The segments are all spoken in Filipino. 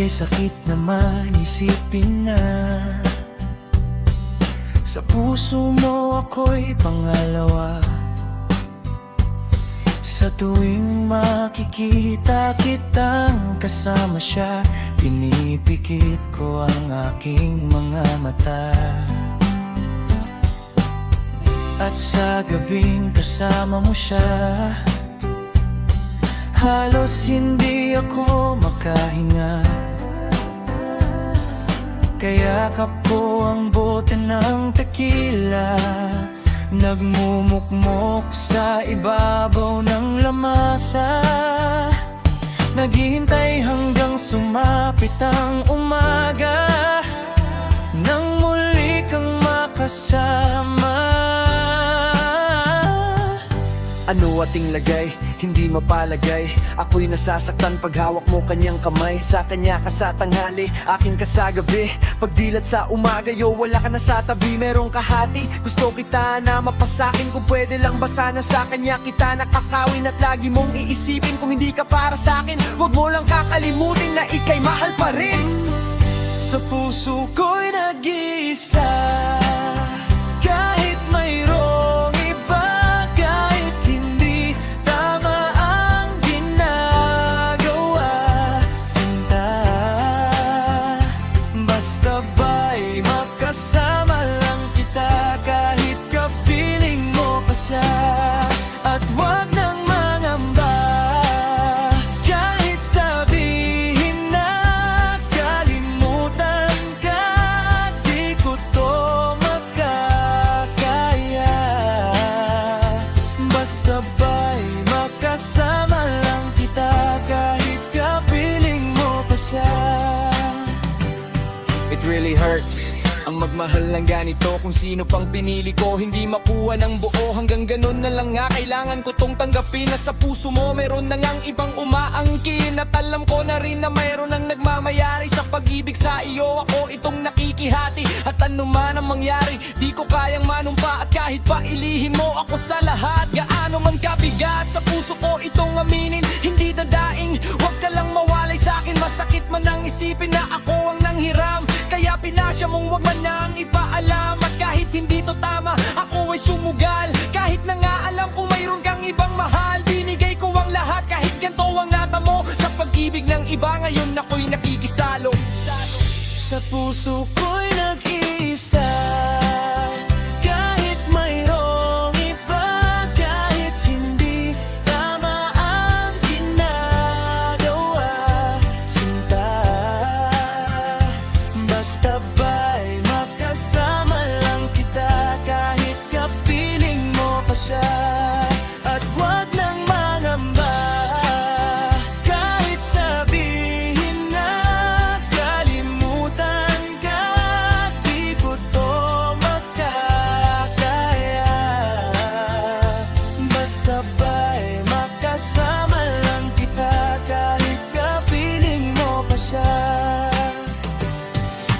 kay sakit naman isipin na sa puso mo ako'y pangalawa. Sa tuwing makikita kitang kasama siya, pinipikit ko ang aking mga mata. At sa gabing kasama mo siya, halos hindi ako makahinga. Kayakap ko ang bote ng tequila, nagmumukmok sa ibabaw ng lamasa. Naghihintay hanggang sumapit ang umaga, nang muli kang makasama. Ano ating lagay, hindi mapalagay. Ako'y nasasaktan pag hawak mo kanyang kamay. Sa kanya ka sa tanghali, akin ka sa gabi. Pagdilat sa umaga, yo, wala ka na sa tabi. Merong kahati, gusto kita na mapasakin. Kung pwede lang ba sana sa kanya kita nakakawin. At lagi mong iisipin kung hindi ka para sakin. Huwag mo lang kakalimutin na ika'y mahal pa rin. Sa puso ko'y nag-iisa, kahit mayroong iba, kahit hindi tama ang ginagawa. Sinta, basta ba'y makasama lang kita, kahit kapiling mo pa siya. At wag nang mangamba, kahit sabihin na kalimutan ka, di ko to makakaya. Basta ba'y makasama lang kita, kahit kapiling mo pa siya. It really hurts ang magmahal ng ganito. Kung sino pang pinili ko, hindi makuha ng buo. Hanggang ganun na lang nga, kailangan ko tong tanggapin. Na sa puso mo, meron na ngang ibang umaangkin. At alam ko na rin na mayroon nang nagmamayari sa pag-ibig sa iyo. Ako itong nakikihati, at ano man ang mangyari, di ko kayang manumpa. At kahit pa ilihim mo ako sa lahat, gaano man kabigat, sa puso ko itong aminin, hindi dadaing. Huwag ka lang mawalay sa akin, masakit man ang isipin na ako ang nanghiram. Kaya pinasya mong wag man nang ipaalam. At kahit hindi to tama, ako ay sumugal. Kahit na nga alam ko mayroon kang ibang mahal, binigay ko ang lahat kahit ganito ang natamo. Sa pag-ibig ng iba ngayon ako'y nakikisalo. Sa puso ko'y nag-iisa, kahit mayroong iba, kahit hindi tama ang ginagawa. Sinta, basta ba'y makasama lang kita, kahit kapiling mo pa siya. At wag nang mangamba, kahit sabihin na kalimutan ka, di ko to makakaya. Basta ba'y makasama lang kita, kahit kapiling mo pa siya.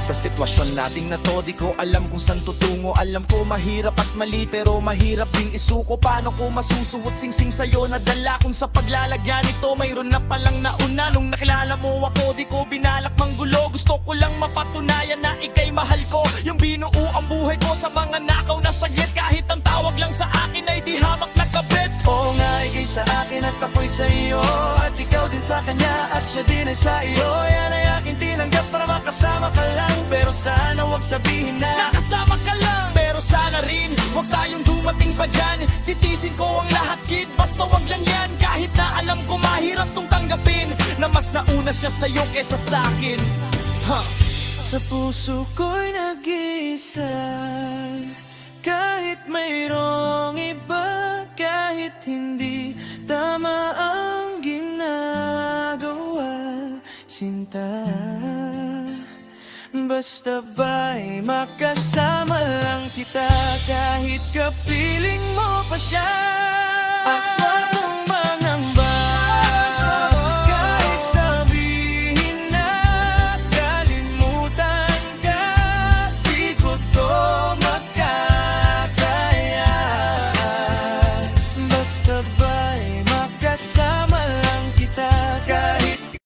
Sa sitwasyon nating na to, di ko alam kung saan tutungo. Alam ko mahirap at mali, pero mahirap ding isuko. Paano ko masusuot singsing sa'yo na dala, kung sa paglalagyan nito mayroon na palang nauna. Nung nakilala mo ako, di ko binalak manggulo. Gusto ko lang mapatunayan na ika'y mahal ko. Yung binuo ang buhay ko sa mga nakaw na saglit. Kahit ang tawag lang sa akin ay di hamak na kabit. Oo nga, ika'y sa akin at ako'y sa iyo, at ikaw din sa kanya at siya din ay sa iyo. Yan ay aking tinanggap para makasama ka lang, pero sana wag sabihin na Nakasama ka lang, pero sana rin huwag tayong dumating pa dyan. Titisin ko ang lahat, kid, basta wag lang yan. Kahit na alam ko mahirap tong tanggapin, na mas nauna siya sa'yo kesa sa'kin. sa puso ko'y nag-iisa, kahit mayroong iba, kahit hindi tama ang ginagawa. Sinta, basta ba'y makasama lang kita, kahit kapiling mo pa siya. At